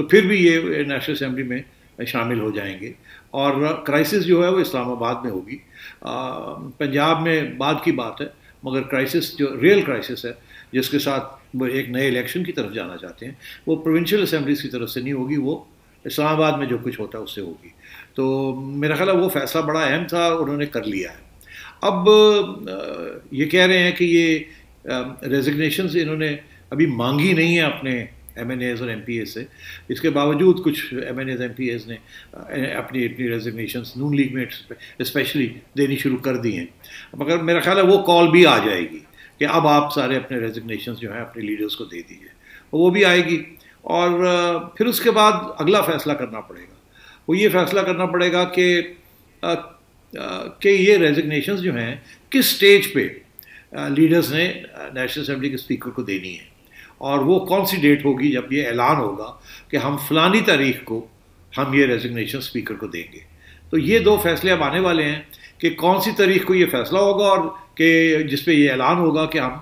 تو پھر بھی یہ نیشنل اسمبلی میں شامل ہو جائیں گے. اور کرائسس جو ہے وہ اسلام آباد میں ہوگی. پنجاب میں بعد کی بات ہے، مگر کرائسس جو ریئل کرائسس ہے جس کے ساتھ وہ ایک نئے الیکشن کی طرف جانا چاہتے ہیں، وہ پروونشل اسمبلیز کی طرف سے نہیں ہوگی، وہ اسلام آباد میں جو کچھ ہوتا ہے اس سے ہوگی. تو میرا خیال ہے وہ فیصلہ بڑا اہم تھا، انہوں نے کر لیا ہے. اب یہ کہہ رہے ہیں کہ یہ ریزگنیشنز انہوں نے ابھی مانگی نہیں ہیں اپنے ایم این ایز اور ایم پی ایز سے. اس کے باوجود کچھ M N As M P As نے اپنی ریزگنیشنز نون لیگ میں اسپیشلی دینی شروع کر دی ہیں. مگر میرا خیال ہے وہ کال بھی آ جائے گی کہ اب آپ سارے اپنے ریزگنیشنز جو ہیں اپنے لیڈرز کو دے دیجیے، وہ بھی آئے گی. اور پھر اس کے بعد اگلا فیصلہ کرنا پڑے گا. وہ یہ فیصلہ کرنا پڑے گا کہ یہ ریزگنیشنز جو ہیں کس سٹیج پہ لیڈرز نے نیشنل اسمبلی کے اسپیکر کو دینی ہے، اور وہ کون سی ڈیٹ ہوگی جب یہ اعلان ہوگا کہ ہم فلانی تاریخ کو ہم یہ ریزگنیشن اسپیکر کو دیں گے. تو یہ دو فیصلے اب آنے والے ہیں کہ کون سی تاریخ کو یہ فیصلہ ہوگا، اور کہ جس پہ یہ اعلان ہوگا کہ ہم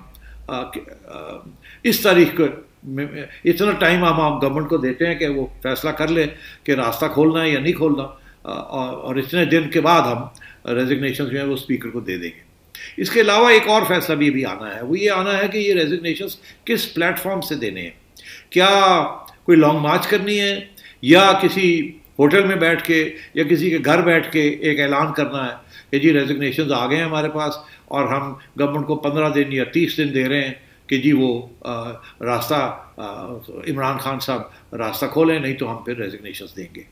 اس تاریخ کو اتنا ٹائم ہم گورنمنٹ کو دیتے ہیں کہ وہ فیصلہ کر لے کہ راستہ کھولنا ہے یا نہیں کھولنا، اور اتنے دن کے بعد ہم ریزگنیشن جو ہیں وہ اسپیکر کو دے دیں گے. اس کے علاوہ ایک اور فیصلہ بھی ابھی آنا ہے، وہ یہ آنا ہے کہ یہ ریزگنیشنز کس پلیٹ فارم سے دینے ہیں. کیا کوئی لانگ مارچ کرنی ہے، یا کسی ہوٹل میں بیٹھ کے یا کسی کے گھر بیٹھ کے ایک اعلان کرنا ہے کہ جی ریزگنیشنز آ گئے ہیں ہمارے پاس، اور ہم گورنمنٹ کو 15 دن یا 30 دن دے رہے ہیں کہ جی وہ راستہ عمران خان صاحب راستہ کھولیں، نہیں تو ہم پھر ریزگنیشنز دیں گے.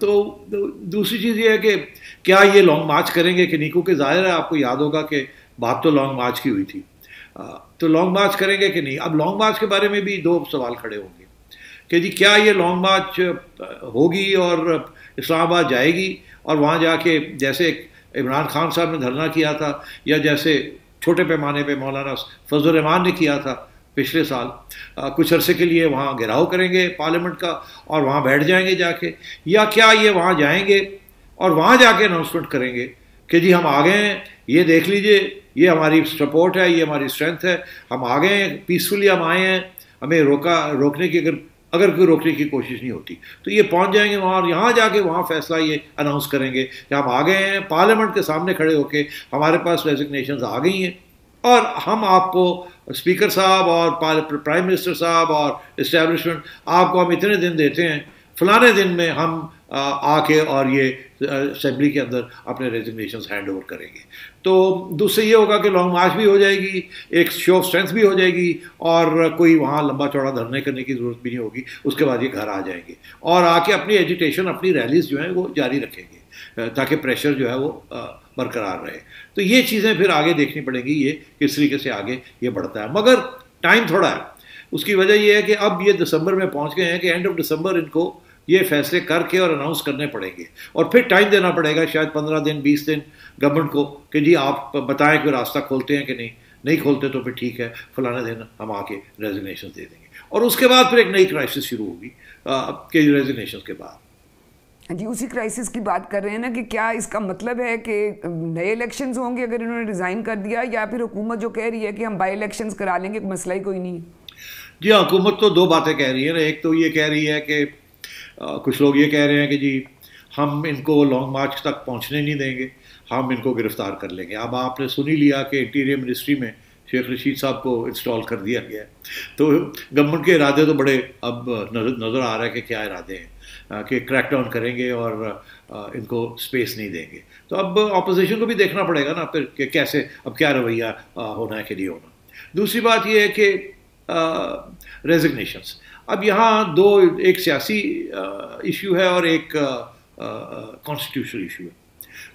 تو دوسری چیز یہ ہے کہ کیا یہ لانگ مارچ کریں گے کہ نہیں، کیونکہ ظاہر ہے آپ کو یاد ہوگا کہ بات تو لانگ مارچ کی ہوئی تھی. تو لانگ مارچ کریں گے کہ نہیں. اب لانگ مارچ کے بارے میں بھی دو سوال کھڑے ہوں گے کہ جی کیا یہ لانگ مارچ ہوگی اور اسلام آباد جائے گی، اور وہاں جا کے جیسے عمران خان صاحب نے دھرنا کیا تھا، یا جیسے چھوٹے پیمانے پہ مولانا فضل الرحمان نے کیا تھا پچھلے سال، کچھ عرصے کے لیے وہاں گھیراؤ کریں گے پارلیمنٹ کا اور وہاں بیٹھ جائیں گے جا کے، یا کیا یہ وہاں جائیں گے اور وہاں جا کے اناؤنسمنٹ کریں گے کہ جی ہم آ گئے ہیں، یہ دیکھ لیجئے، یہ ہماری سپورٹ ہے، یہ ہماری اسٹرینتھ ہے، ہم آ گئے ہیں، پیسفلی ہم آئے ہیں، ہمیں روکنے کی اگر کوئی روکنے کی کوشش نہیں ہوتی تو یہ پہنچ جائیں گے وہاں، اور یہاں جا کے وہاں فیصلہ یہ اناؤنس کریں گے کہ ہم آ گئے ہیں، پارلیمنٹ کے سامنے کھڑے ہو کے ہمارے پاس ریزگنیشنز آ گئی ہیں، اور ہم آپ کو اسپیکر صاحب اور پرائم منسٹر صاحب اور اسٹیبلشمنٹ آپ کو ہم اتنے دن دیتے ہیں، فلانے دن میں ہم آ کے اور یہ اسمبلی کے اندر اپنے ریزگنیشنز ہینڈ اوور کریں گے. تو دوسرے یہ ہوگا کہ لانگ مارچ بھی ہو جائے گی، ایک شو آف اسٹرینتھ بھی ہو جائے گی، اور کوئی وہاں لمبا چوڑا دھرنے کرنے کی ضرورت بھی نہیں ہوگی. اس کے بعد یہ گھر آ جائیں گے اور آ کے اپنی ایجیٹیشن، اپنی ریلیز جو ہیں وہ جاری رکھیں گے تاکہ پریشر جو ہے وہ برقرار رہے. تو یہ چیزیں پھر آگے دیکھنی پڑیں گی، یہ کس طریقے سے آگے یہ بڑھتا ہے. مگر ٹائم تھوڑا ہے. اس کی وجہ یہ ہے کہ اب یہ دسمبر میں پہنچ گئے ہیں کہ اینڈ آف دسمبر ان کو یہ فیصلے کر کے اور اناؤنس کرنے پڑیں گے، اور پھر ٹائم دینا پڑے گا شاید 15 دن 20 دن گورنمنٹ کو کہ جی آپ بتائیں کہ راستہ کھولتے ہیں کہ نہیں کھولتے تو پھر ٹھیک ہے، فلانا دن ہم آ کے ریزگنیشن دے دیں گے. اور اس کے بعد پھر ایک نئی کرائسس شروع ہوگی کہ ریزگنیشن کے بعد. جی اسی کرائسس کی بات کر رہے ہیں نا کہ کیا اس کا مطلب ہے کہ نئے الیکشنز ہوں گے اگر انہوں نے ریزائن کر دیا، یا پھر حکومت جو کہہ رہی ہے کہ ہم بائی الیکشنز کرا لیں گے، مسئلہ ہی کوئی نہیں؟ جی ہاں، حکومت تو دو باتیں کہہ رہی ہے نا. ایک تو یہ کہہ رہی ہے کہ کچھ لوگ یہ کہہ رہے ہیں کہ جی ہم ان کو لانگ مارچ تک پہنچنے نہیں دیں گے، ہم ان کو گرفتار کر لیں گے. اب آپ نے سن ہی لیا کہ انٹیریئر منسٹری میں شیخ رشید صاحب کو انسٹال کر دیا گیا ہے. تو گورنمنٹ کے ارادے تو بڑے اب نظر آ رہا ہے کہ کیا ارادے ہیں، کہ کریک ڈاؤن کریں گے اور ان کو اسپیس نہیں دیں گے. تو اب اپوزیشن کو بھی دیکھنا پڑے گا نا پھر کہ کیسے اب کیا رویہ ہونا ہے کہ نہیں ہونا. دوسری بات یہ ہے کہ ریزگنیشنس، اب یہاں دو، ایک سیاسی ایشو ہے اور ایک کانسٹیٹیوشنل ایشو ہے.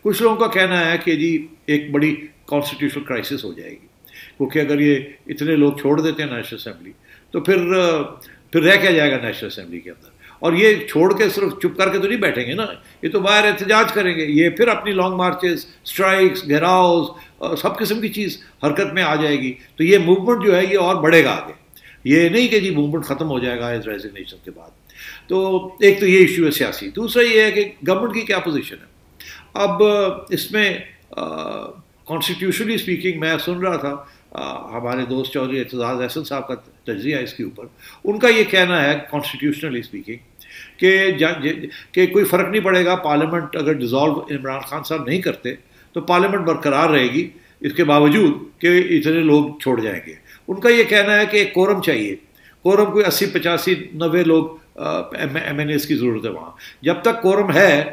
کچھ لوگوں کا کہنا ہے کہ جی ایک بڑی کانسٹیٹیوشنل کرائسس ہو جائے گی، کیونکہ اگر یہ اتنے لوگ چھوڑ دیتے ہیں نیشنل اسمبلی تو پھر رہ کیا جائے گا نیشنل اسمبلی کے اندر. اور یہ چھوڑ کے صرف چپ کر کے تو نہیں بیٹھیں گے نا، یہ تو باہر احتجاج کریں گے، یہ پھر اپنی لانگ مارچز، اسٹرائکس، گھیراؤز، سب قسم کی چیز حرکت میں آ جائے گی. تو یہ موومنٹ جو ہے یہ اور بڑھے گا آگے. یہ نہیں کہ جی موومنٹ ختم ہو جائے گا اس ریزگنیشن کے بعد. تو ایک تو یہ ایشو ہے سیاسی. دوسرا یہ ہے کہ گورنمنٹ کی کیا پوزیشن ہے. اب اس میں کانسٹیٹیوشنلی اسپیکنگ میں سن رہا تھا ہمارے دوست چودھری اعتزاز احسن صاحب کا تجزیہ ہے اس کے اوپر. ان کا یہ کہنا ہے کانسٹیٹیوشنلی اسپیکنگ کہ کوئی فرق نہیں پڑے گا, پارلیمنٹ اگر ڈیزالو عمران خان صاحب نہیں کرتے تو پارلیمنٹ برقرار رہے گی, اس کے باوجود کہ اتنے لوگ چھوڑ جائیں گے. ان کا یہ کہنا ہے کہ ایک کورم چاہیے, کورم کوئی 80-85-90 لوگ ایم این ایز کی ضرورت ہے وہاں. جب تک کورم ہے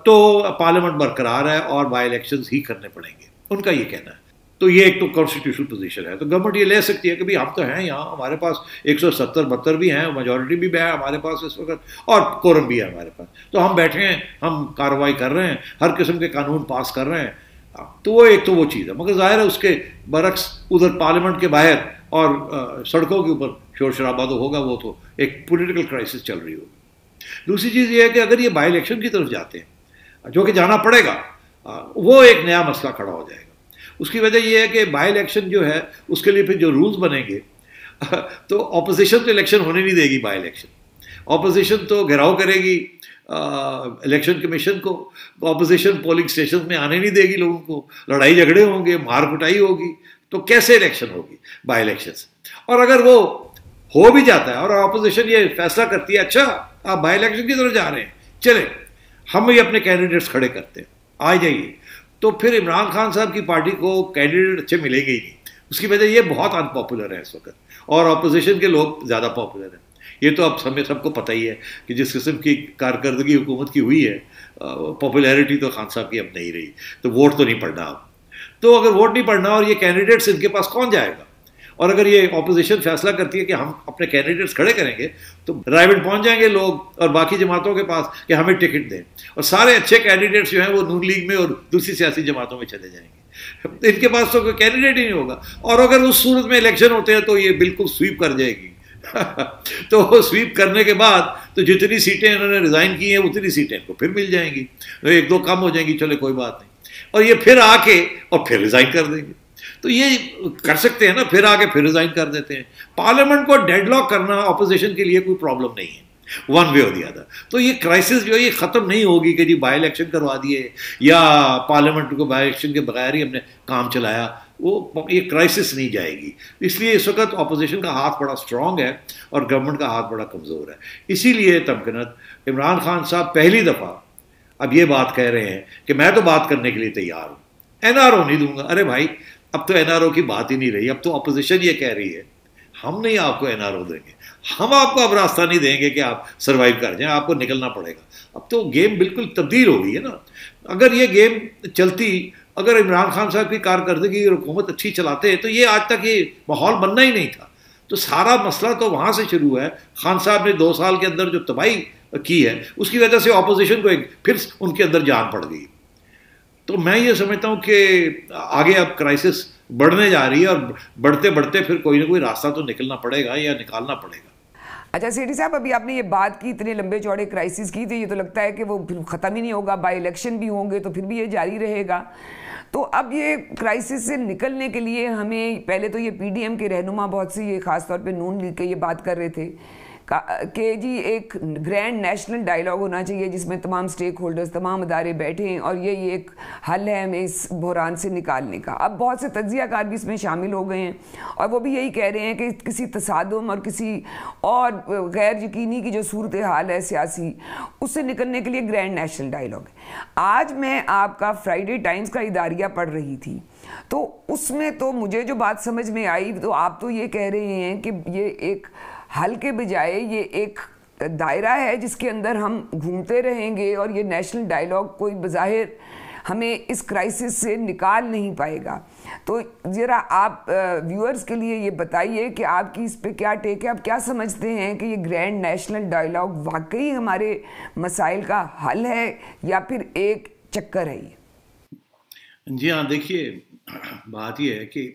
تو پارلیمنٹ برقرار ہے اور بائی الیکشنز ہی کرنے پڑیں گے, ان کا یہ کہنا ہے. تو یہ ایک تو کانسٹیٹیوشنل پوزیشن ہے. تو گورنمنٹ یہ لے سکتی ہے کہ ہم تو ہیں یہاں, ہمارے پاس 170-72 بھی ہیں, میجورٹی بھی ہے ہمارے پاس اس وقت, اور کورم بھی ہے ہمارے پاس, تو ہم بیٹھے ہیں, ہم کارروائی کر رہے ہیں, ہر قسم کے قانون پاس کر رہے ہیں. تو وہ ایک تو وہ چیز ہے. مگر ظاہر ہے اس کے برعکس ادھر پارلیمنٹ کے باہر اور سڑکوں کے اوپر شور شرابہ تو ہوگا, وہ تو ایک پولیٹیکل کرائسس چل رہی ہوگی. دوسری چیز یہ ہے کہ اگر یہ بائی الیکشن کی طرف جاتے ہیں, جو کہ جانا پڑے گا, وہ ایک نیا مسئلہ کھڑا ہو جائے گا. اس کی وجہ یہ ہے کہ بائی الیکشن جو ہے اس کے لیے پھر جو رولز بنیں گے, تو اپوزیشن تو الیکشن ہونے نہیں دے گی. بائی الیکشن اپوزیشن تو گھیراؤ کرے گی الیکشن کمیشن کو, اپوزیشن پولنگ اسٹیشن میں آنے نہیں دے گی لوگوں کو, لڑائی جھگڑے ہوں گے, مار پٹائی ہوگی, تو کیسے الیکشن ہوگی بائی الیکشن سے. اور اگر وہ ہو بھی جاتا ہے اور اپوزیشن یہ فیصلہ کرتی ہے اچھا آپ بائی الیکشن کی طرف جا رہے ہیں, چلے ہم یہ اپنے کینڈیڈیٹس کھڑے کرتے ہیں, آ جائیے, تو پھر عمران خان صاحب کی پارٹی کو کینڈیڈیٹ اچھے ملیں گے ہی نہیں. اس کی وجہ یہ بہت ان پاپولر ہے اس وقت, اور اپوزیشن کے لوگ زیادہ پاپولر ہیں. یہ تو اب ہمیں سب کو پتہ ہی ہے کہ جس قسم کی کارکردگی حکومت کی ہوئی ہے, پاپولیرٹی تو خان صاحب کی اب نہیں رہی, تو ووٹ تو نہیں پڑنا اب. تو اگر ووٹ نہیں پڑنا اور یہ کینڈیڈیٹس ان کے پاس کون جائے گا, اور اگر یہ اپوزیشن فیصلہ کرتی ہے کہ ہم اپنے کینڈیڈیٹس کھڑے کریں گے, تو رائے پہنچ جائیں گے لوگ اور باقی جماعتوں کے پاس کہ ہمیں ٹکٹ دیں, اور سارے اچھے کینڈیڈیٹس جو ہیں وہ نون لیگ میں اور دوسری سیاسی جماعتوں میں چلے جائیں گے. ان کے پاس تو کوئی کینڈیڈیٹ ہی نہیں ہوگا. اور اگر اس صورت میں الیکشن ہوتے ہیں تو یہ بالکل سویپ کر جائے گی. تو سویپ کرنے کے بعد تو جتنی سیٹیں انہوں نے ریزائن کی ہیں اتنی سیٹیں ان کو پھر مل جائیں گی, 1-2 کم ہو جائیں گی, چلے کوئی بات نہیں, اور یہ پھر آ کے اور پھر ریزائن کر دیں گے. تو یہ کر سکتے ہیں نا, پھر آ کے پھر ریزائن کر دیتے ہیں. پارلیمنٹ کو ڈیڈ لاک کرنا اپوزیشن کے لیے کوئی پرابلم نہیں ہے, ون وے اور دی ادر. تو یہ کرائسس جو ہے یہ ختم نہیں ہوگی کہ جی بائی الیکشن کروا دیے یا پارلیمنٹ کو بائی الیکشن کے بغیر ہی ہم نے کام چلایا, وہ یہ کرائسس نہیں جائے گی. اس لیے اس وقت اپوزیشن کا ہاتھ بڑا اسٹرانگ ہے اور گورنمنٹ کا ہاتھ بڑا کمزور ہے. اسی لیے تمکنت عمران خان صاحب پہلی دفعہ اب یہ بات کہہ رہے ہیں کہ میں تو بات کرنے کے لیے تیار ہوں, این آر او نہیں دوں گا. ارے بھائی اب تو این آر او کی بات ہی نہیں رہی, اب تو اپوزیشن یہ کہہ رہی ہے ہم نہیں آپ کو این آر او دیں گے, ہم آپ کو اب راستہ نہیں دیں گے کہ آپ سروائیو کر جائیں, آپ کو نکلنا پڑے گا. اب تو گیم بالکل تبدیل ہو گئی ہے نا. اگر یہ گیم چلتی, اگر عمران خان صاحب کی کارکردگی اور حکومت اچھی چلاتے تو یہ آج تک یہ ماحول بننا ہی نہیں تھا. تو سارا مسئلہ تو وہاں سے شروع ہے. خان صاحب نے 2 سال کے اندر جو تباہی کی ہے اس کی وجہ سے اپوزیشن کو پھر ان کے اندر جان پڑ گئی. تو میں یہ سمجھتا ہوں کہ آگے اب کرائسس بڑھنے جا رہی ہے, اور بڑھتے بڑھتے پھر کوئی نہ کوئی راستہ تو نکلنا پڑے گا یا نکالنا پڑے گا. اچھا سیٹھی صاحب, ابھی آپ نے یہ بات کی, اتنے لمبے چوڑے کرائسس کی, تو یہ تو لگتا ہے کہ وہ پھر ختم ہی نہیں ہوگا. بائی الیکشن بھی ہوں گے تو پھر بھی یہ جاری رہے گا. تو اب یہ کرائسس سے نکلنے کے لیے ہمیں پہلے تو یہ پی ڈی ایم کے رہنما بہت سی, یہ خاص طور پہ نون لیگ کے, یہ بات کر رہے تھے کہ جی ایک گرینڈ نیشنل ڈائیلاگ ہونا چاہیے جس میں تمام سٹیک ہولڈرز, تمام ادارے بیٹھے ہیں, اور یہ ایک حل ہے ہمیں اس بحران سے نکالنے کا. اب بہت سے تجزیہ کار بھی اس میں شامل ہو گئے ہیں, اور وہ بھی یہی کہہ رہے ہیں کہ کسی تصادم اور کسی اور غیر یقینی کی جو صورتحال ہے سیاسی, اس سے نکلنے کے لیے گرینڈ نیشنل ڈائیلاگ ہے. آج میں آپ کا فرائیڈے ٹائمز کا اداریہ پڑھ رہی تھی, تو اس میں تو مجھے جو بات سمجھ میں آئی, تو آپ تو یہ کہہ رہے ہیں کہ یہ ایک حل کے بجائے یہ ایک دائرہ ہے جس کے اندر ہم گھومتے رہیں گے, اور یہ نیشنل ڈائیلاگ کوئی بظاہر ہمیں اس کرائسس سے نکال نہیں پائے گا. تو ذرا آپ ویورز کے لیے یہ بتائیے کہ آپ کی اس پہ کیا ٹیک ہے, آپ کیا سمجھتے ہیں کہ یہ گرینڈ نیشنل ڈائیلاگ واقعی ہمارے مسائل کا حل ہے یا پھر ایک چکر ہے یہ؟ جی ہاں, دیکھیے بات یہ ہے کہ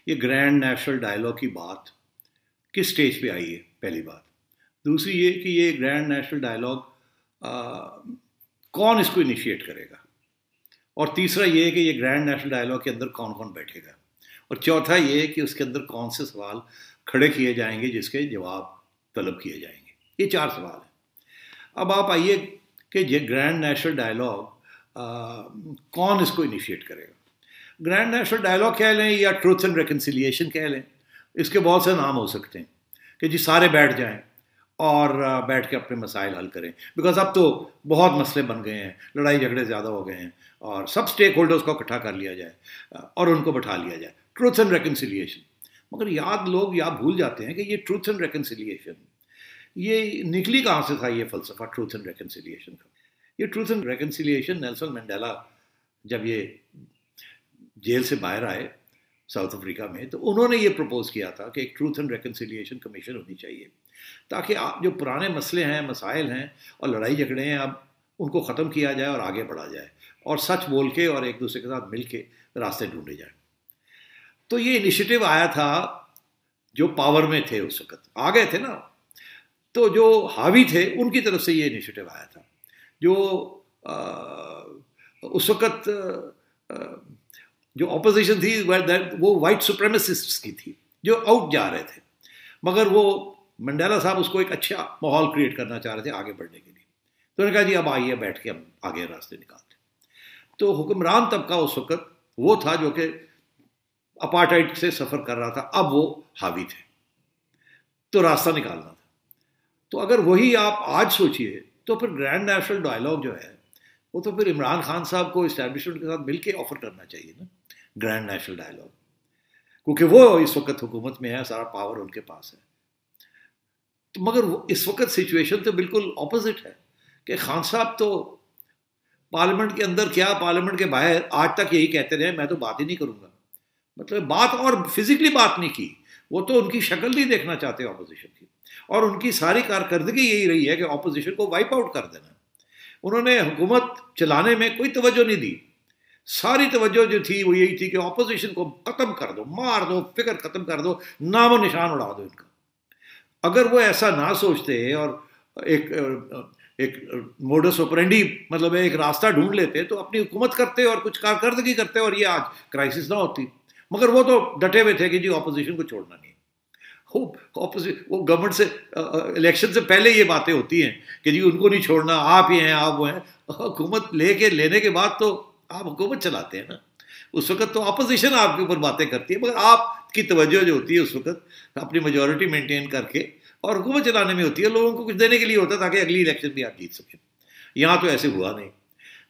یہ گرینڈ نیشنل ڈائیلاگ کی بات کس سٹیج پہ آئی ہے, پہلی بات. دوسری یہ کہ یہ گرینڈ نیشنل ڈائیلاگ کون اس کو انیشیٹ کرے گا, اور تیسرا یہ کہ یہ گرینڈ نیشنل ڈائیلاگ کے اندر کون کون بیٹھے گا, اور چوتھا یہ کہ اس کے اندر کون سے سوال کھڑے کیے جائیں گے جس کے جواب طلب کیے جائیں گے. یہ 4 سوال ہیں. اب آپ آئیے کہ یہ گرینڈ نیشنل ڈائیلاگ کون اس کو انیشیٹ کرے گا. گرینڈ نیشنل ڈائلاگ کہہ لیں یا ٹروتھ اینڈ ریکنسیلیشن کہہ لیں، اس کے بہت سے نام ہو سکتے ہیں کہ جی سارے بیٹھ جائیں اور بیٹھ کے اپنے مسائل حل کریں، بیکاز اب تو بہت مسئلے بن گئے ہیں، لڑائی جھگڑے زیادہ ہو گئے ہیں، اور سب اسٹیک ہولڈرز کو اکٹھا کر لیا جائے اور ان کو بٹھا لیا جائے، ٹروتھ اینڈ ریکنسیلیشن۔ مگر لوگ بھول جاتے ہیں کہ یہ ٹروتھ اینڈ ریکنسیلیشن یہ نکلی کہاں سے تھا، یہ فلسفہ ٹروتھ اینڈ ریکنسیلیشن کا۔ یہ truth and reconciliation Nelson Mandela جب یہ جیل سے باہر آئے ساؤتھ افریقہ میں، تو انہوں نے یہ پروپوز کیا تھا کہ ایک ٹروتھ اینڈ ریکنسیلیشن کمیشن ہونی چاہیے، تاکہ جو پرانے مسئلے ہیں، مسائل ہیں اور لڑائی جھگڑے ہیں، اب ان کو ختم کیا جائے اور آگے بڑھا جائے، اور سچ بول کے اور ایک دوسرے کے ساتھ مل کے راستے ڈھونڈے جائیں۔ تو یہ انیشیٹو آیا تھا جو پاور میں تھے اس وقت، آ گئے تھے نا، تو جو حاوی تھے ان کی طرف سے یہ انیشیٹو آیا تھا، جو اس وقت جو اپوزیشن تھی وہ وائٹ سپریمیسسٹس کی تھی جو آؤٹ جا رہے تھے، مگر وہ منڈیلا صاحب اس کو ایک اچھا ماحول کریٹ کرنا چاہ رہے تھے آگے بڑھنے کے لیے۔ تو انہوں نے کہا جی اب آئیے بیٹھ کے ہم آگے راستے نکالتے ہیں۔ تو حکمران طبقہ اس وقت وہ تھا جو کہ اپارٹائڈ سے سفر کر رہا تھا، اب وہ حاوی تھے، تو راستہ نکالنا تھا۔ تو اگر وہی آپ آج سوچئے تو پھر گرینڈ نیشنل ڈائلاگ جو ہے وہ تو پھر عمران خان صاحب کو اسٹیبلشمنٹ کے ساتھ مل کے آفر کرنا چاہیے نا، گرینڈ نیشنل ڈائلاگ، کیونکہ وہ اس وقت حکومت میں ہے، سارا پاور ان کے پاس ہے۔ تو مگر اس وقت سچویشن تو بالکل اپوزٹ ہے کہ خان صاحب تو پارلیمنٹ کے اندر کیا پارلیمنٹ کے باہر آج تک یہی کہتے رہے میں تو بات ہی نہیں کروں گا، مطلب بات اور فزیکلی بات نہیں کی، وہ تو ان کی شکل نہیں دیکھنا چاہتے اپوزیشن کی، اور ان کی ساری کارکردگی یہی رہی ہے کہ اپوزیشن کو وائپ آؤٹ کر دینا۔ انہوں نے حکومت چلانے میں کوئی توجہ نہیں دی، ساری توجہ جو تھی وہ یہی تھی کہ اپوزیشن کو ختم کر دو، مار دو، فکر ختم کر دو، نام و نشان اڑا دو ان کا۔ اگر وہ ایسا نہ سوچتے اور ایک موڈس اوپرینڈی مطلب ایک راستہ ڈھونڈ لیتے تو اپنی حکومت کرتے اور کچھ کارکردگی کرتے اور یہ آج کرائسس نہ ہوتی، مگر وہ تو ڈٹے ہوئے تھے کہ جی اپوزیشن کو چھوڑنا نہیں۔ وہ گورنمنٹ سے الیکشن سے پہلے یہ باتیں ہوتی ہیں کہ جی ان کو نہیں چھوڑنا، آپ یہ ہیں، آپ وہ ہیں، حکومت لینے کے بعد تو آپ حکومت چلاتے ہیں نا، اس وقت تو اپوزیشن آپ کے اوپر باتیں کرتی ہے، مگر آپ کی توجہ جو ہوتی ہے اس وقت اپنی میجورٹی مینٹین کر کے اور حکومت چلانے میں ہوتی ہے، لوگوں کو کچھ دینے کے لیے ہوتا ہے تاکہ اگلی الیکشن بھی آپ جیت سکیں۔ یہاں تو ایسے ہوا نہیں۔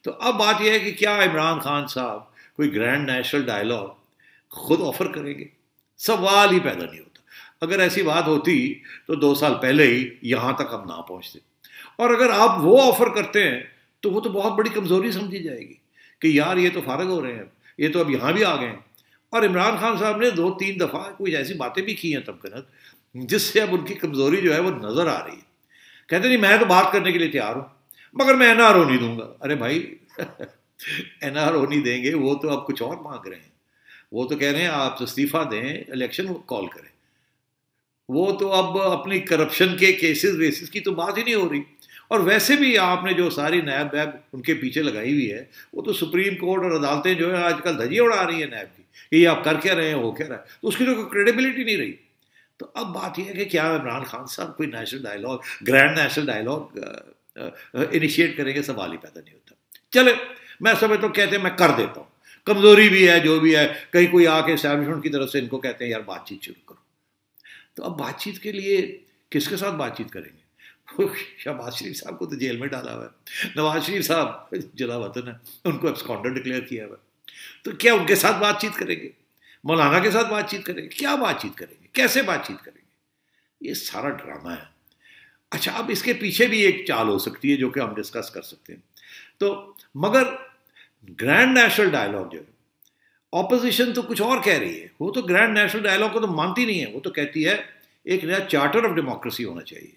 تو اب بات یہ ہے کہ کیا عمران خان صاحب کوئی گرینڈ نیشنل ڈائلاگ خود آفر کریں گے؟ سوال ہی پیدا نہیں ہوتا۔ اگر ایسی بات ہوتی تو 2 سال پہلے ہی یہاں تک ہم نہ پہنچتے، اور اگر آپ وہ آفر کرتے ہیں تو وہ تو بہت بڑی کمزوری سمجھی جائے گی کہ یار یہ تو فارغ ہو رہے ہیں، یہ تو اب یہاں بھی آ گئے ہیں۔ اور عمران خان صاحب نے 2-3 دفعہ کوئی ایسی باتیں بھی کی ہیں تمکنت جس سے اب ان کی کمزوری جو ہے وہ نظر آ رہی ہے۔ کہتے نہیں میں تو بات کرنے کے لیے تیار ہوں مگر میں این آر او نہیں دوں گا۔ ارے بھائی این آر او نہیں دیں گے، وہ تو اب کچھ اور مانگ رہے ہیں، وہ تو کہہ رہے ہیں آپ استعفیٰ دیں، الیکشن کال کریں۔ وہ تو اب اپنی کرپشن کے کیسز ویسز کی تو بات ہی نہیں ہو رہی، اور ویسے بھی آپ نے جو ساری نیب ویب ان کے پیچھے لگائی ہوئی ہے، وہ تو سپریم کورٹ اور عدالتیں جو ہے آج کل دھجیاں اڑا رہی ہیں نیب کی کہ یہ آپ کر کیا رہے ہیں، ہو کیا رہا ہے، تو اس کی تو کوئی کریڈیبلٹی نہیں رہی۔ تو اب بات یہ ہے کہ کیا عمران خان صاحب کوئی national dialogue, grand national dialogue initiate کریں گے؟ سوال ہی پیدا نہیں ہوتا۔ چلے میں سمجھتا ہوں، کہتے ہیں میں کر دیتا ہوں، کمزوری بھی ہے جو بھی ہے، کہیں کوئی آ کے اسٹیبلشمنٹ کی طرف سے ان کو کہتے ہیں یار بات چیت شروع کرو۔ تو اب بات چیت کے لیے کس کے ساتھ بات چیت کریں گے؟ شہباز شریف صاحب کو تو جیل میں ڈالا ہوا ہے، نواز شریف صاحب جلا وطن ہے، ان کو ایبسکانڈر ڈکلیئر کیا ہوا ہے، تو کیا ان کے ساتھ بات چیت کریں گے؟ مولانا کے ساتھ بات چیت کریں گے؟ کیا بات چیت کریں گے؟ کیسے بات چیت کریں گے؟ یہ سارا ڈرامہ ہے۔ اچھا، اب اس کے پیچھے بھی ایک چال ہو سکتی ہے جو کہ ہم ڈسکس کر سکتے ہیں۔ تو مگر گرینڈ نیشنل ڈائلاگ جو ہے، اپوزیشن تو کچھ اور کہہ رہی ہے، وہ تو گرینڈ نیشنل ڈائلاگ کو تو مانتی نہیں ہے، وہ تو کہتی ہے ایک نیا چارٹر آف ڈیموکریسی ہونا چاہیے۔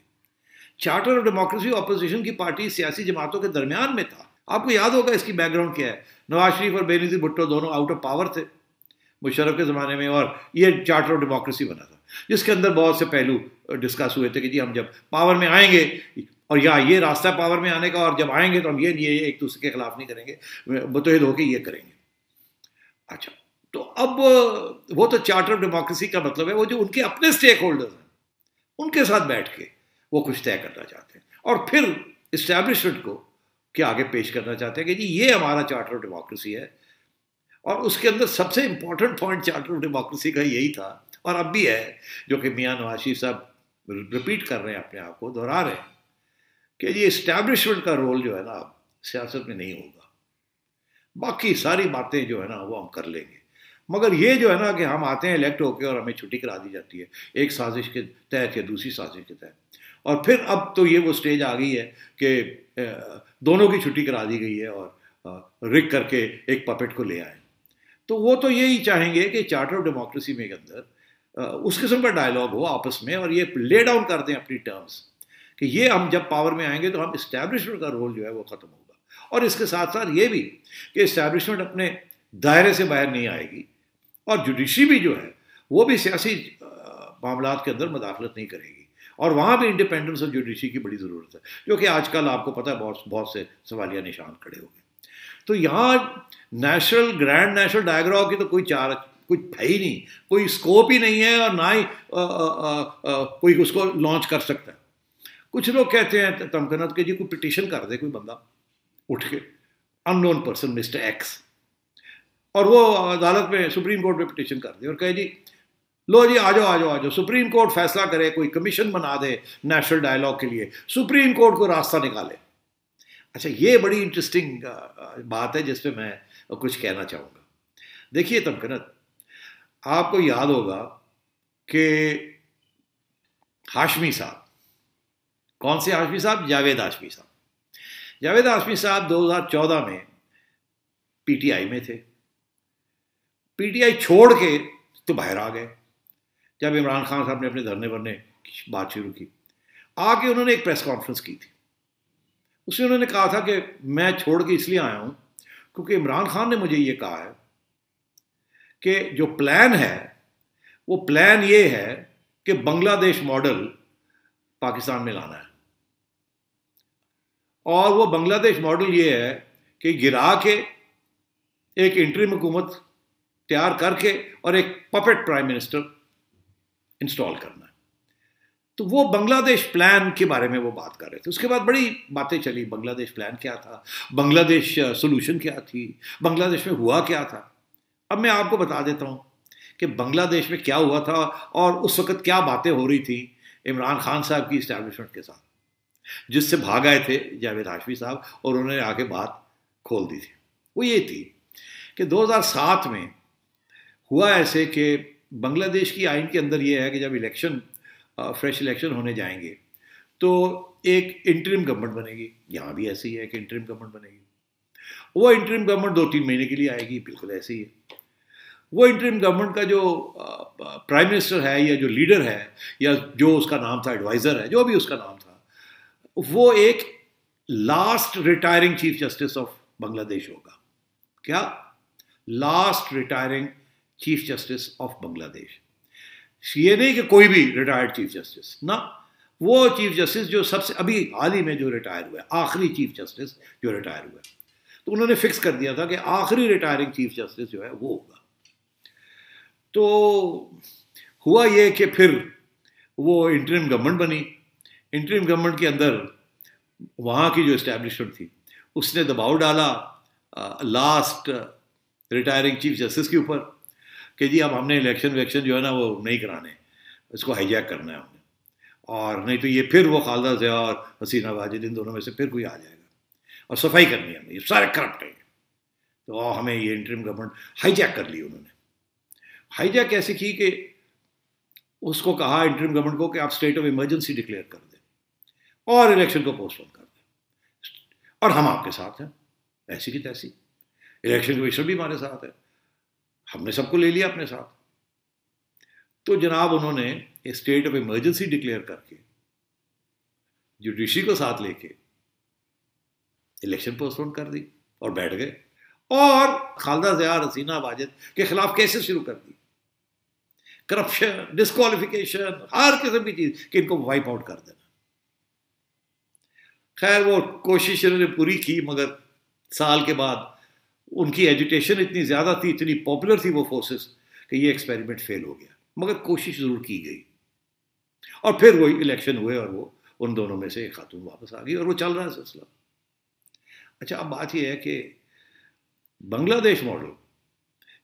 چارٹر آف ڈیموکریسی اپوزیشن کی پارٹی سیاسی جماعتوں کے درمیان میں تھا۔ آپ کو یاد ہوگا اس کی بیک گراؤنڈ کیا ہے، نواز شریف اور بینظیر بھٹو دونوں آؤٹ آف پاور تھے مشرف کے زمانے میں، اور یہ چارٹر آف ڈیموکریسی بنا تھا جس کے اندر بہت سے پہلو ڈسکس ہوئے تھے کہ جی ہم جب پاور میں آئیں گے، اور یہ راستہ پاور میں آنے کا، اور جب آئیں گے تو ہم یہ ایک دوسرے کے خلاف نہیں کریں گے، متحد ہو کے یہ کریں گے۔ اچھا، تو اب وہ تو چارٹر آف ڈیموکریسی کا مطلب ہے وہ جو ان کے اپنے اسٹیک ہولڈرز ہیں ان کے ساتھ بیٹھ کے وہ کچھ طے کرنا چاہتے ہیں، اور پھر اسٹیبلشمنٹ کو کہ آگے پیش کرنا چاہتے ہیں کہ جی یہ ہمارا چارٹر آف ڈیموکریسی ہے، اور اس کے اندر سب سے important point charter of democracy کا یہی تھا، اور اب بھی ہے، جو کہ میاں نواز شریف صاحب رپیٹ کر رہے ہیں، اپنے آپ کو دہرا رہے ہیں، کہ یہ اسٹیبلشمنٹ کا رول جو ہے نا اب سیاست میں نہیں ہوگا، باقی ساری باتیں جو ہے نا وہ ہم کر لیں گے، مگر یہ جو ہے نا کہ ہم آتے ہیں الیکٹ ہو کے اور ہمیں چھٹی کرا دی جاتی ہے ایک سازش کے تحت یا دوسری سازش کے تحت، اور پھر اب تو یہ وہ سٹیج آ گئی ہے کہ دونوں کی چھٹی کرا دی گئی ہے اور رک کر کے ایک پپٹ کو لے آئے، تو وہ تو یہی چاہیں گے کہ چارٹر آف ڈیموکریسی میں کے اندر اس قسم کا ڈائلاگ ہو آپس میں، اور یہ لے ڈاؤن کر دیں اپنی ٹرمز کہ یہ ہم جب پاور میں آئیں گے تو ہم اسٹیبلشمنٹ کا رول جو ہے وہ ختم ہوگا، اور اس کے ساتھ ساتھ یہ بھی کہ اسٹیبلشمنٹ اپنے دائرے سے باہر نہیں آئے گی، اور جوڈیشری بھی جو ہے وہ بھی سیاسی معاملات کے اندر مداخلت نہیں کرے گی، اور وہاں بھی انڈیپینڈنس آف جوڈیشری کی بڑی ضرورت ہے، جو کہ آج کل آپ کو پتہ ہے بہت سے سوالیہ نشان کھڑے ہو گئے۔ تو یہاں گرینڈ نیشنل ڈائیگراف کی تو کوئی ہے ہی نہیں، کوئی اسکوپ ہی نہیں ہے، اور نہ ہی کوئی اس کو لانچ کر سکتا ہے۔ کچھ لوگ کہتے ہیں تمکنت کہ جی کوئی پٹیشن کر دے کوئی بندہ اٹھ کے، ان نون پرسن مسٹر ایکس، اور وہ عدالت میں سپریم کورٹ میں پٹیشن کر دے اور کہے جی لو جی آ جاؤ سپریم کورٹ فیصلہ کرے، کوئی کمیشن بنا دے نیشنل ڈائیلاگ کے لیے، سپریم کورٹ کو راستہ نکالے۔ اچھا، یہ بڑی انٹرسٹنگ بات ہے جس پہ میں کچھ کہنا چاہوں گا۔ دیکھیے تمکنت، آپ کو یاد ہوگا کہ ہاشمی صاحب، کون سے ہاشمی صاحب؟ جاوید ہاشمی صاحب۔ جاوید ہاشمی صاحب 2014 میں پی ٹی آئی میں تھے، پی ٹی آئی چھوڑ کے تو باہر آ گئے جب عمران خان صاحب نے اپنے دھرنے ورنے کی بات شروع کی، آ کے انہوں نے ایک پریس کانفرنس کی تھی، اس میں انہوں نے کہا تھا کہ میں چھوڑ کے اس لیے آیا ہوں کیونکہ عمران خان نے مجھے یہ کہا ہے کہ جو پلان ہے وہ پلان یہ ہے کہ بنگلہ دیش ماڈل پاکستان میں لانا ہے، اور وہ بنگلہ دیش ماڈل یہ ہے کہ گرا کے ایک انٹرم حکومت تیار کر کے اور ایک پپٹ پرائم منسٹر انسٹال کرنا ہے۔ تو وہ بنگلہ دیش پلان کے بارے میں وہ بات کر رہے تھے۔ اس کے بعد بڑی باتیں چلی، بنگلہ دیش پلان کیا تھا، بنگلہ دیش سولوشن کیا تھی، بنگلہ دیش میں ہوا کیا تھا۔ اب میں آپ کو بتا دیتا ہوں کہ بنگلہ دیش میں کیا ہوا تھا اور اس وقت کیا باتیں ہو رہی تھیں عمران خان صاحب کی اسٹیبلشمنٹ کے ساتھ، جس سے بھاگ آئے تھے جاوید ہاشمی صاحب اور انہوں نے آ کے بات کھول دی تھی۔ وہ یہ تھی کہ 2007 میں ہوا ایسے کہ بنگلہ دیش کی آئین کے اندر یہ ہے کہ جب فریش الیکشن ہونے جائیں گے تو ایک انٹرم گورنمنٹ بنے گی، یہاں بھی ایسے ہی ہے کہ انٹرم گورنمنٹ بنے گی، وہ انٹرم گورنمنٹ 2-3 مہینے کے لیے آئے گی، بالکل ایسے ہی ہے۔ وہ انٹرم گورنمنٹ کا جو پرائم منسٹر ہے یا جو لیڈر ہے یا جو اس کا نام تھا ایڈوائزر ہے، جو بھی اس کا نام تھا، وہ ایک last retiring chief justice of Bangladesh ہوگا۔ کیا؟ Last retiring chief justice of Bangladesh. یہ نہیں کہ کوئی بھی ریٹائرڈ چیف جسٹس، نہ، وہ چیف جسٹس جو سب سے ابھی حال ہی میں جو ریٹائر ہوا ہے، آخری چیف جسٹس جو ریٹائر ہوا ہے، تو انہوں نے فکس کر دیا تھا کہ آخری ریٹائرنگ چیف جسٹس جو ہے وہ ہوگا۔ تو ہوا یہ کہ پھر وہ انٹرم گورنمنٹ بنی، انٹرم گورنمنٹ کے اندر وہاں کی جو اسٹیبلشمنٹ تھی اس نے دباؤ ڈالا لاسٹ ریٹائرنگ چیف جسٹس کے اوپر کہ جی اب ہم نے الیکشن جو ہے نا وہ نہیں کرانے، اس کو ہائی جیک کرنا ہے ہم نے، اور نہیں تو یہ پھر وہ خالدہ ضیاء اور حسینہ واجد ان دونوں میں سے پھر کوئی آ جائے گا اور صفائی کرنی ہے ہمیں، یہ سارے کرپٹ ہیں، تو ہمیں یہ انٹرم گورنمنٹ ہائی جیک کر لی۔ انہوں نے ہائی جیک ایسی کی کہ اس کو کہا انٹرم گورنمنٹ کو کہ آپ اسٹیٹ آف ایمرجنسی ڈکلیئر کر دیں اور الیکشن کو پوسٹ پون کر دیں، اور ہم آپ کے ساتھ ہیں ایسی کی تیسی، الیکشن کمیشن بھی ہمارے ساتھ ہے، ہم نے سب کو لے لیا اپنے ساتھ۔ تو جناب انہوں نے اسٹیٹ آف ایمرجنسی ڈکلیئر کر کے جوڈیشری کو ساتھ لے کے الیکشن پوسٹ پون کر دی اور بیٹھ گئے، اور خالدہ ضیاء اور حسینہ واجد کے خلاف کیسز شروع کر دی، کرپشن، ڈسکوالیفیکیشن، ہر قسم کی چیز کہ ان کو وائپ آؤٹ کر دینا۔ خیر وہ کوشش انہوں نے پوری کی، مگر سال کے بعد ان کی ایجوٹیشن اتنی زیادہ تھی، اتنی پاپولر تھی وہ فورسز کہ یہ ایکسپیریمنٹ فیل ہو گیا، مگر کوشش ضرور کی گئی، اور پھر وہ الیکشن ہوئے اور وہ ان دونوں میں سے ایک خاتون واپس آ گئی اور وہ چل رہا ہے سلسلہ۔ اچھا، اب بات یہ ہے کہ بنگلہ دیش ماڈل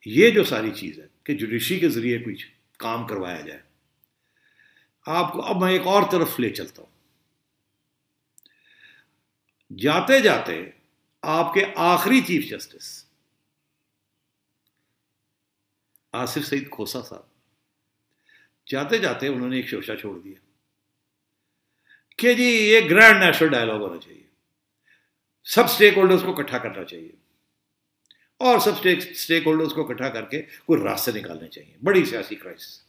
یہ جو ساری چیز ہے کہ جوڈیشری کے ذریعے کچھ کام کروایا جائے. آپ کو اب میں ایک اور طرف لے چلتا ہوں. جاتے جاتے آپ کے آخری چیف جسٹس آصف سعید کھوسہ صاحب جاتے جاتے انہوں نے ایک شوشہ چھوڑ دیا کہ جی یہ گرینڈ نیشنل ڈائلاگ ہونا چاہیے, سب سٹیک ہولڈرز کو اکٹھا کرنا چاہیے اور سب سٹیک ہولڈرز کو اکٹھا کر کے کوئی راستے نکالنے چاہیے. بڑی سیاسی کرائسس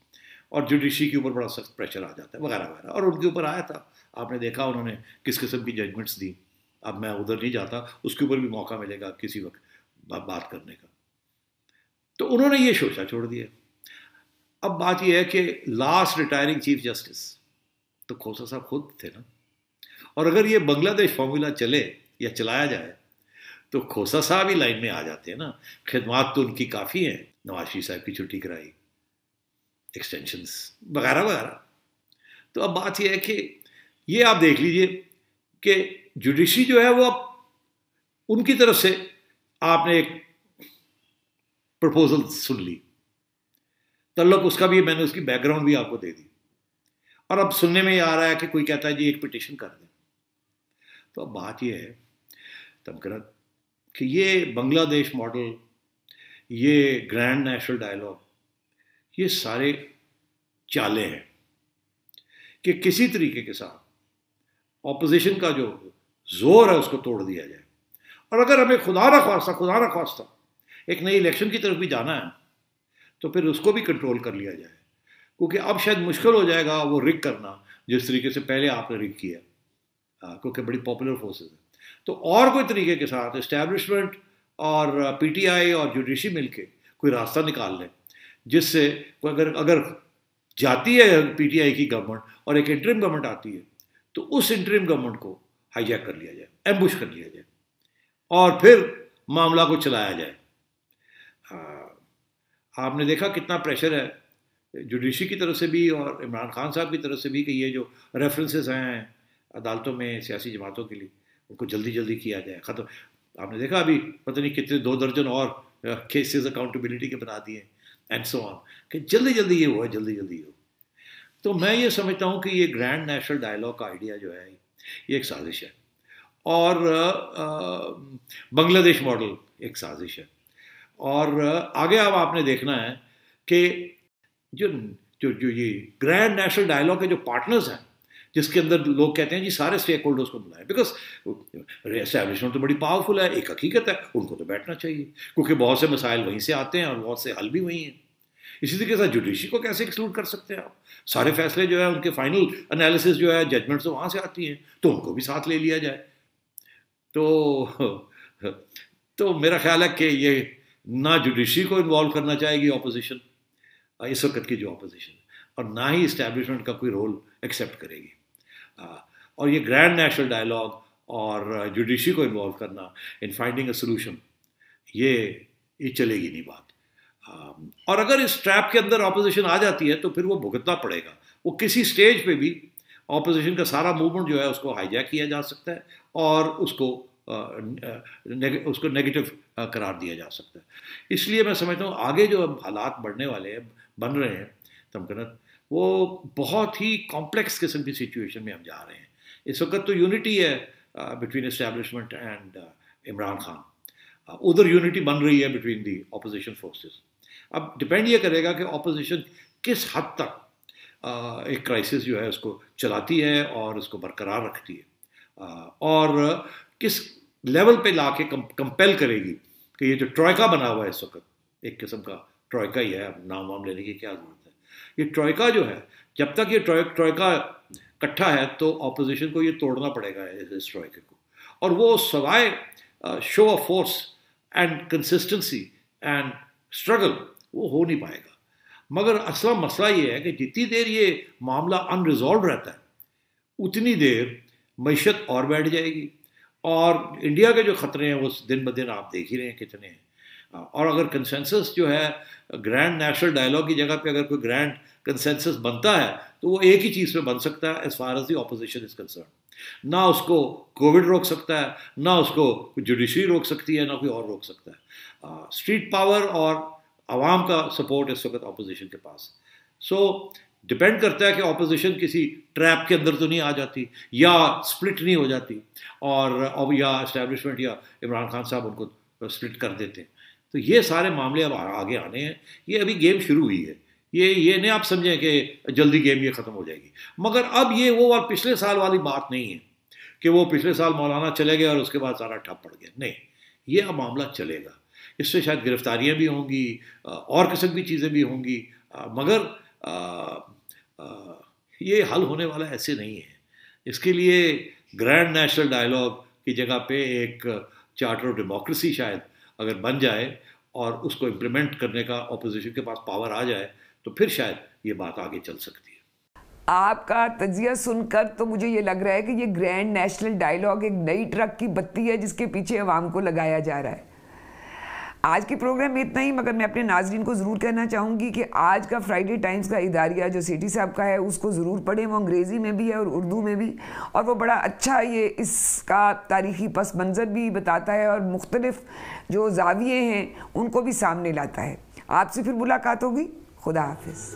اور جوڈیشری کے اوپر بڑا سخت پریشر آ جاتا ہے وغیرہ وغیرہ, اور ان کے اوپر آیا تھا. آپ نے دیکھا انہوں نے کس قسم کی ججمنٹس دی. اب میں ادھر نہیں جاتا, اس کے اوپر بھی موقع ملے گا کسی وقت بات کرنے کا. تو انہوں نے یہ شوشہ چھوڑ دیا. اب بات یہ ہے کہ لاسٹ ریٹائرنگ چیف جسٹس تو کھوسہ صاحب خود تھے نا, اور اگر یہ بنگلہ دیش فارمولا چلے یا چلایا جائے تو کھوسہ صاحب ہی لائن میں آ جاتے ہیں نا. خدمات تو ان کی کافی ہیں, نواز شریف صاحب کی چھٹی کرائی, ایکسٹینشنز وغیرہ وغیرہ. تو اب بات یہ ہے کہ یہ آپ دیکھ لیجئے کہ جوڈیشری جو ہے وہ اب ان کی طرف سے آپ نے ایک پرپوزل سن لی, تعلق اس کا بھی میں نے اس کی بیک گراؤنڈ بھی آپ کو دے دی, اور اب سننے میں یہ آ رہا ہے کہ کوئی کہتا ہے جی ایک پٹیشن کر دیں. تو اب بات یہ ہے تمکرت کہ یہ بنگلہ دیش ماڈل, یہ گرینڈ نیشنل ڈائلاگ, یہ سارے چالے ہیں کہ کسی طریقے کے ساتھ اپوزیشن کا جو زور ہے اس کو توڑ دیا جائے. اور اگر ہمیں خدا نہ خواستہ ایک نئی الیکشن کی طرف بھی جانا ہے تو پھر اس کو بھی کنٹرول کر لیا جائے, کیونکہ اب شاید مشکل ہو جائے گا وہ رگ کرنا جس طریقے سے پہلے آپ نے رگ کیا, کیونکہ بڑی پاپولر فورسز ہیں. تو اور کوئی طریقے کے ساتھ اسٹیبلشمنٹ اور پی ٹی آئی اور جوڈیشری مل کے کوئی راستہ نکال لیں جس سے اگر جاتی ہے پی ٹی آئی کی گورنمنٹ اور ایک انٹرم گورنمنٹ آتی ہے تو اس انٹرم گورنمنٹ کو ہائی جیک کر لیا جائے, ایمبوش کر لیا جائے اور پھر معاملہ کو چلایا جائے. آپ نے دیکھا کتنا پریشر ہے جوڈیشری کی طرف سے بھی اور عمران خان صاحب کی طرف سے بھی کہ یہ جو ریفرنسز ہیں عدالتوں میں سیاسی جماعتوں کے لیے ان کو جلدی جلدی کیا جائے ختم. آپ نے دیکھا ابھی پتہ نہیں کتنے 2 درجن اور کیسز اکاؤنٹیبلٹی کے بنا دیے اینڈ سو آن کہ جلدی جلدی یہ ہوا جلدی جلدی ہو. تو میں یہ سمجھتا ہوں کہ یہ گرینڈ نیشنل ڈائلاگ کا آئیڈیا جو ہے یہ ایک سازش ہے, اور بنگلہ دیش ماڈل ایک سازش ہے. اور آگے اب آپ نے دیکھنا ہے کہ جو یہ گرینڈ نیشنل ڈائلاگ کے جو پارٹنرز ہیں جس کے اندر لوگ کہتے ہیں جی سارے اسٹیک ہولڈرز کو بلائیں, بیکاز اسٹیبلشمنٹ تو بڑی پاورفل ہے, ایک حقیقت ہے, ان کو تو بیٹھنا چاہیے کیونکہ بہت سے مسائل وہیں سے آتے ہیں اور بہت سے حل بھی وہیں ہیں. اسی طریقے سے جوڈیشری کو کیسے ایکسکلوڈ کر سکتے ہیں آپ, سارے فیصلے جو ہے ان کے فائنل انالیسس جو ہے ججمنٹ تو وہاں سے آتی ہیں, تو ان کو بھی ساتھ لے لیا جائے. تو میرا خیال ہے کہ یہ نہ جوڈیشری کو انوالو کرنا چاہے گی اپوزیشن اس وقت کی جو اپوزیشن, اور نہ ہی اسٹیبلشمنٹ کا کوئی رول ایکسیپٹ کرے گی. اور یہ گرینڈ نیشنل ڈائلاگ اور جوڈیشری کو انوالو کرنا ان فائنڈنگ اے سولوشن یہ چلے گی نہیں بات. اور اگر اس ٹریپ کے اندر اپوزیشن آ جاتی ہے تو پھر وہ بھگتنا پڑے گا. وہ کسی سٹیج پہ بھی اپوزیشن کا سارا موومنٹ جو ہے اس کو ہائی جیک کیا جا سکتا ہے اور اس کو نیگیٹو قرار دیا جا سکتا ہے. اس لیے میں سمجھتا ہوں آگے جو حالات بڑھنے والے ہیں بن رہے ہیں تمکنت, وہ بہت ہی کمپلیکس قسم کی سچویشن میں ہم جا رہے ہیں. اس وقت تو یونٹی ہے between establishment and Imran Khan, ادھر یونٹی بن رہی ہے بٹوین دی اپوزیشن فورسز. اب ڈپینڈ یہ کرے گا کہ اپوزیشن کس حد تک ایک کرائسس جو ہے اس کو چلاتی ہے اور اس کو برقرار رکھتی ہے, اور کس لیول پہ لا کے کمپیل کرے گی کہ یہ جو ٹروئکا بنا ہوا ہے اس وقت, ایک قسم کا ٹروئکا ہی ہے, اب نام وام لینے کی کیا ضرورت ہے. یہ ٹروئکا جو ہے جب تک یہ ٹروئکا اکٹھا ہے تو اپوزیشن کو یہ توڑنا پڑے گا اس ٹروئکے کو, اور وہ سوائے show of force and consistency and struggle وہ ہو نہیں پائے گا. مگر اصل مسئلہ یہ ہے کہ جتنی دیر یہ معاملہ ان ریزالو رہتا ہے اتنی دیر معیشت اور بیٹھ جائے گی, اور انڈیا کے جو خطرے ہیں وہ دن بدن آپ دیکھ ہی رہے ہیں کتنے ہیں. اور اگر کنسنسس جو ہے گرینڈ نیشنل ڈائلاگ کی جگہ پہ اگر کوئی گرینڈ کنسنسس بنتا ہے تو وہ ایک ہی چیز پہ بن سکتا ہے as far as the opposition is concern. نہ اس کو کووڈ روک سکتا ہے, نہ اس کو جوڈیشری روک سکتی ہے, نہ کوئی اور روک سکتا ہے. اسٹریٹ پاور اور عوام کا سپورٹ اس وقت اپوزیشن کے پاس. سو ڈپینڈ کرتا ہے کہ اپوزیشن کسی ٹریپ کے اندر تو نہیں آ جاتی یا سپلٹ نہیں ہو جاتی اور یا اسٹیبلشمنٹ یا عمران خان صاحب ان کو سپلٹ کر دیتے ہیں. تو یہ سارے معاملے اب آگے آنے ہیں. یہ ابھی گیم شروع ہوئی ہے. یہ نہیں آپ سمجھیں کہ جلدی گیم یہ ختم ہو جائے گی. مگر اب یہ وہ پچھلے سال والی بات نہیں ہے کہ وہ پچھلے سال مولانا چلے گئے اور اس کے بعد سارا ٹھپ پڑ گیا. نہیں, یہ اب معاملہ چلے گا. اس سے شاید گرفتاریاں بھی ہوں گی اور قسم کی چیزیں بھی ہوں گی, مگر یہ حل ہونے والا ایسے نہیں ہے. اس کے لیے گرینڈ نیشنل ڈائلاگ کی جگہ پہ ایک چارٹر آف ڈیموکریسی شاید اگر بن جائے اور اس کو امپلیمنٹ کرنے کا اپوزیشن کے پاس پاور آ جائے تو پھر شاید یہ بات آگے چل سکتی ہے. آپ کا تجزیہ سن کر تو مجھے یہ لگ رہا ہے کہ یہ گرینڈ نیشنل ڈائلاگ ایک نئی ٹرک کی بتی ہے جس کے پیچھے عوام کو لگایا جا رہا ہے. آج کے پروگرام میں اتنا ہی, مگر میں اپنے ناظرین کو ضرور کہنا چاہوں گی کہ آج کا فرائیڈے ٹائمز کا اداریہ جو سیٹھی صاحب کا ہے اس کو ضرور پڑھیں. وہ انگریزی میں بھی ہے اور اردو میں بھی, اور وہ بڑا اچھا یہ اس کا تاریخی پس منظر بھی بتاتا ہے اور مختلف جو زاویے ہیں ان کو بھی سامنے لاتا ہے. آپ سے پھر ملاقات ہوگی. خدا حافظ.